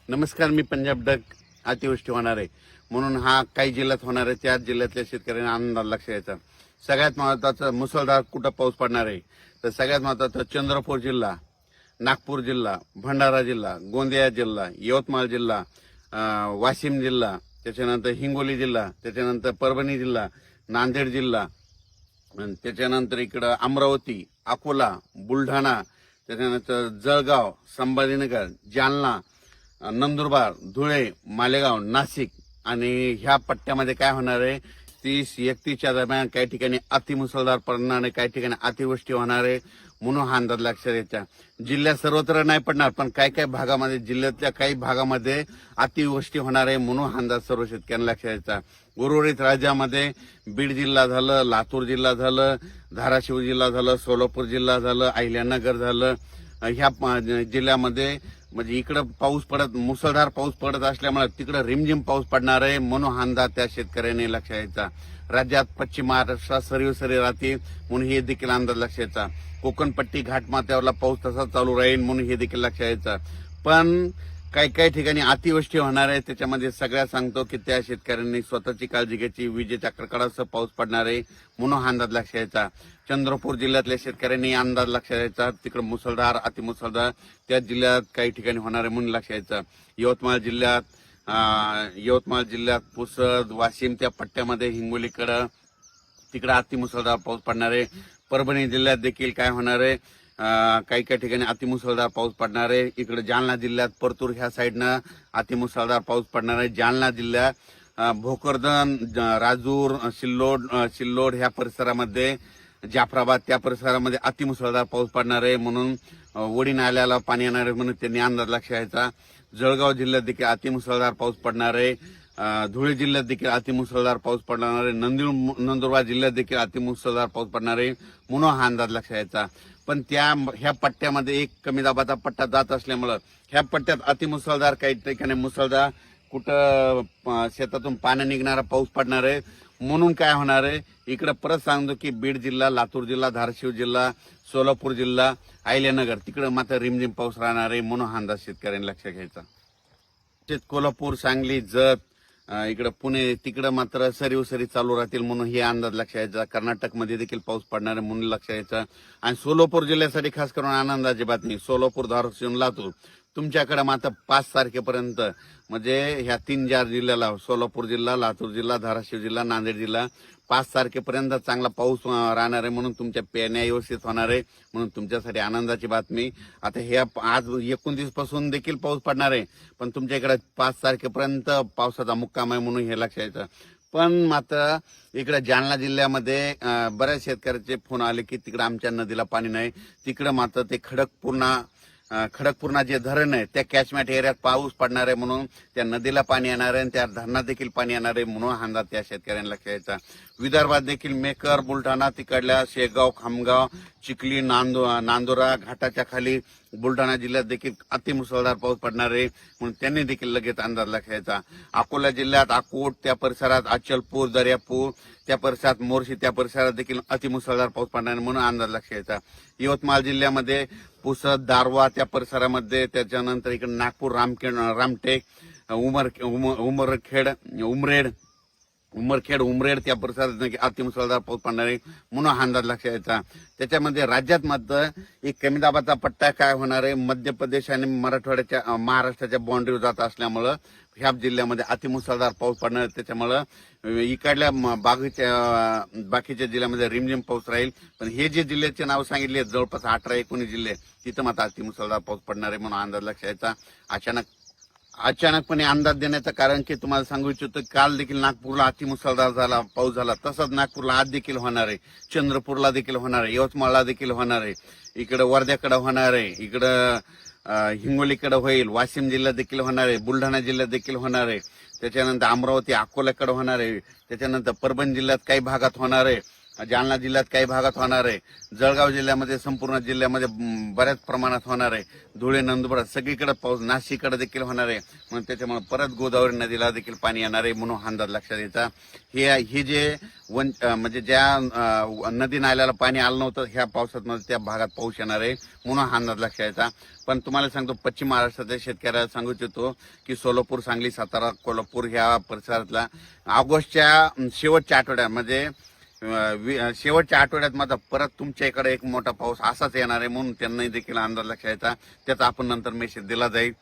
नमस्कार, मी पंजाब डक. अतिवृष्टी होणार आहे म्हणून हा काही जिल्ह्यात होणार आहे, त्या जिल्ह्यातल्या शेतकऱ्यांना आनंद लक्ष द्यायचा. सगळ्यात महत्वाचं मुसळधार कुठं पाऊस पडणार आहे तर सगळ्यात महत्वाचं चंद्रपूर जिल्हा, नागपूर जिल्हा, भंडारा जिल्हा, गोंदिया जिल्हा, यवतमाळ जिल्हा, वाशिम जिल्हा, त्याच्यानंतर हिंगोली जिल्हा, त्याच्यानंतर परभणी जिल्हा, नांदेड जिल्हा, त्याच्यानंतर इकडं अमरावती, अकोला, बुलढाणा, त्याच्यानंतर जळगाव, संभाजीनगर, जालना, नंदुरबार, धुळे, मालेगाव, नाशिक आणि ह्या पट्ट्यामध्ये काय होणार आहे 30-31च्या दरम्यान काही ठिकाणी अतिमुसळधार पडणार आहे, काही ठिकाणी अतिवृष्टी होणार आहे म्हणून हा अंदाज लक्षात घ्यायचा. जिल्ह्यात सर्वत्र नाही पडणार, पण काही काही भागामध्ये, जिल्ह्यातल्या काही भागामध्ये अतिवृष्टी होणार आहे म्हणून हा अंदाज सर्व शेतकऱ्यांना लक्षात घ्यायचा. उर्वरित राज्यामध्ये बीड जिल्हा झालं, लातूर जिल्हा झालं, धाराशिव जिल्हा झालं, सोलापूर जिल्हा झालं, अहिल्यानगर झालं, ह्या जिल्ह्यामध्ये म्हणजे इकडं पाऊस पडत, मुसळधार पाऊस पडत असल्यामुळे तिकडं रिमझिम पाऊस पडणार आहे म्हणून हा अंदाज त्या शेतकऱ्यांनी लक्षात घ्यायचा. राज्यात पश्चिम महाराष्ट्रात सरी राहतील म्हणून हे देखील अंदाज लक्षात घ्यायचा. कोकणपट्टी घाटमाथ्यावरला पाऊस तसा चालू राहील म्हणून हे देखील लक्षात घ्यायचा. पण काही काही ठिकाणी अतिवृष्टी होणार आहे, त्याच्यामध्ये सगळ्या सांगतो की त्या शेतकऱ्यांनी स्वतःची काळजी घ्यायची. विजेच्या कडकडासह पाऊस पडणार आहे म्हणून हा अंदाज लक्षात घ्यायचा. चंद्रपूर जिल्ह्यातल्या शेतकऱ्यांनी अंदाज लक्षात घ्यायचा. तिकडे मुसळधार, अतिमुसळधार त्या जिल्ह्यात काही ठिकाणी होणार आहे म्हणून लक्षात घ्यायचा. यवतमाळ जिल्ह्यात पुसद, वाशिम त्या पट्ट्यामध्ये हिंगोलीकडं तिकडे अतिमुसळधार पाऊस पडणार आहे. परभणी जिल्ह्यात देखील काय होणार आहे, काही काही ठिकाणी अतिमुसळधार पाऊस पडणार आहे. इकडे जालना जिल्ह्यात परतूर ह्या साईडनं अतिमुसळधार पाऊस पडणार आहे. जालना जिल्ह्यात भोकरदन, राजूर, सिल्लोड ह्या परिसरामध्ये, जाफराबाद त्या परिसरामध्ये अतिमुसळधार पाऊस पडणार आहे म्हणून वडी नाल्याला पाणी येणार आहे म्हणून त्यांनी अंदाज लक्षात घ्यायचा. जळगाव जिल्ह्यात देखील अतिमुसळधार पाऊस पडणार आहे. धुळे जिल्ह्यात देखील अतिमुसळधार पाऊस पडणार आहे. नंदुरबार जिल्ह्यात देखील अतिमुसळधार पाऊस पडणार आहे म्हणून हा अंदाज लक्षात घ्यायचा. पण ह्या पट्ट्यामध्ये एक कमी दाबाचा पट्टा जात असल्यामुळं ह्या पट्ट्यात अतिमुसळधार, काही ठिकाणी मुसळधार, कुठं शेतातून पाणी निघणारा पाऊस पडणार आहे म्हणून काय होणार आहे. इकडे परत सांगतो की बीड जिल्हा, लातूर जिल्हा, धाराशिव जिल्हा, सोलापूर जिल्हा, अहिल्यानगर तिकडे मात्र रिमझिम पाऊस राहणार आहे म्हणून हा अंदाज शेतकऱ्यांनी लक्षात घ्यायचा. कोल्हापूर, सांगली, जत, इकडे पुणे तिकडे मात्र सरी चालू राहतील म्हणून हे अंदाज लक्षात घ्यायचा. कर्नाटकमध्ये देखील पाऊस पडणार आहे म्हणून लक्षात घ्यायचा. आणि सोलापूर जिल्ह्यासाठी खास करून आनंदाची बातमी, सोलापूर, धाराशिव, लातूर तुमच्याकडे मात्र 5 तारखेपर्यंत म्हणजे ह्या 3-4 जिल्ह्याला, सोलापूर जिल्हा, लातूर जिल्हा, धाराशिव जिल्हा, नांदेड जिल्हा 5 तारखेपर्यंत चांगला पाऊस राहणार आहे म्हणून तुमच्या पेरण्या व्यवस्थित होणार आहे म्हणून तुमच्यासाठी आनंदाची बातमी. आता हे आज 29 पासून देखील पाऊस पडणार आहे, पण तुमच्या इकडे 5 तारखेपर्यंत पावसाचा मुक्काम आहे म्हणून हे लक्षात घ्यायचं. पण मात्र इकडे जालना जिल्ह्यामध्ये बऱ्याच शेतकऱ्याचे फोन आले की तिकडे आमच्या नदीला पाणी नाही. तिकडे मात्र ते खडकपूर्णा जे धरण आहे त्या कॅचमेंट एरियात पाऊस पडणार आहे म्हणून त्या नदीला पाणी येणार आहे आणि त्या धरणात देखील पाणी येणार आहे म्हणून हा अंदाज त्या शेतकऱ्यांना लक्षात घ्यायचा. विदर्भात देखील मेकर, बुलढाणा तिकडल्या शेगाव, खामगाव, चिखली, नांदुरा घाटाच्या खाली बुलढाणा जिल्ह्यात देखील अतिमुसळधार पाऊस पडणार आहे म्हणून त्यांनी देखील लगेच अंदाज लक्षात घ्यायचा. अकोला जिल्ह्यात अकोट त्या परिसरात, अचलपूर, दर्यापूर त्या परिसरात, मोर्शी त्या परिसरात देखील अतिमुसळधार पाऊस पडणार आहे म्हणून अंदाज लक्षात घ्यायचा. यवतमाळ जिल्ह्यामध्ये पुसद, दारवा त्या परिसरामध्ये, त्याच्यानंतर इकडे नागपूर, रामटेक, उमरेड त्या परिसरात अतिमुसळधार पाऊस पडणार आहे म्हणून हा अंदाज लक्षात घ्यायचा. त्याच्यामध्ये राज्यात मात्र एक कमी दाबाचा पट्टा काय होणार आहे, मध्य प्रदेश आणि मराठवाड्याच्या, महाराष्ट्राच्या बाँड्रीवर जात असल्यामुळं ह्या जिल्ह्यामध्ये अतिमुसळधार पाऊस पडणार आहे. त्याच्यामुळं इकडल्या बाकीच्या जिल्ह्यामध्ये रिमझिम पाऊस राहील. पण हे जे जिल्ह्याचे नाव सांगितले जवळपास 18-19 जिल्हे तिथं मात्र अतिमुसळधार पाऊस पडणार आहे म्हणून अंदाज लक्षात घ्यायचा. अचानकपणे अंदाज देण्याचं कारण की तुम्हाला सांगू इच्छितो, काल देखील नागपूरला अतिमुसळधार पाऊस झाला, तसंच नागपूरला आज देखील होणार आहे, चंद्रपूरला देखील होणार आहे, यवतमाळला देखील होणार आहे, इकडे वर्ध्याकडे होणार आहे, इकडं हिंगोलीकडे होईल, वाशिम जिल्ह्यात देखील होणार आहे, बुलढाणा जिल्ह्यात देखील होणार आहे, त्याच्यानंतर अमरावती, अकोल्याकडे होणार आहे, त्याच्यानंतर परभणी जिल्ह्यात काही भागात होणार आहे, जालना जिल्ह्यात काही भागात होणार आहे, जळगाव जिल्ह्यामध्ये संपूर्ण जिल्ह्यामध्ये बऱ्याच प्रमाणात होणार आहे, धुळे नंदुरबार सगळीकडे पाऊस, नाशिककडे देखील होणार आहे. म्हणून त्याच्यामुळे परत गोदावरी नदीला देखील पाणी येणार आहे म्हणून अंदाज लक्षात घ्यायचा. हे जे म्हणजे ज्या नदी नाल्याला पाणी आलं नव्हतं ह्या पावसात त्या भागात पाऊस येणार आहे म्हणून हा अंदाज लक्षात घ्यायचा. पण तुम्हाला सांगतो पश्चिम महाराष्ट्रातल्या शेतकऱ्याला सांगू इच्छितो की सोलापूर, सांगली, सातारा, कोल्हापूर ह्या परिसरातला ऑगस्टच्या शेवटच्या आठवड्यात म्हणजे शेवटच्या आठवड्यात मात्र परत तुमच्या इकडे एक मोठा पाऊस असाच येणार आहे म्हणून त्यांनाही देखील अंदाज लक्षात घ्यायचा. त्याचा आपण नंतर मेसेज दिला जाईल.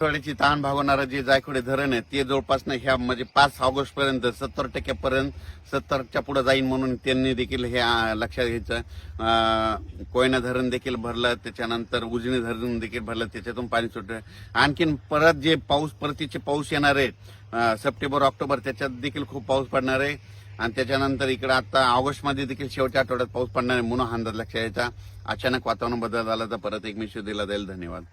आठवड्याची ताण भागवणारं जे जायकवाडी धरण आहे ते जवळपास ह्या म्हणजे 5 ऑगस्ट पर्यंत 70% 70च्या पुढे जाईल म्हणून त्यांनी देखील हे लक्षात घ्यायचं. कोयना धरण देखील भरलं, त्याच्यानंतर उजनी धरण देखील भरलं, त्याच्यातून पाणी सुटलं. आणखीन परत जे परतीचे पाऊस येणार आहे सप्टेंबर ऑक्टोबर त्याच्यात देखील खूप पाऊस पडणार आहे. आणि त्याच्यानंतर इकडे आता ऑगस्टमध्ये देखील शेवटच्या आठवड्यात पाऊस पडणार आहे म्हणून अंदाज लक्षात घ्यायचा. अचानक वातावरण बदल झाला तर परत एक मेसेज दिला जाईल. धन्यवाद.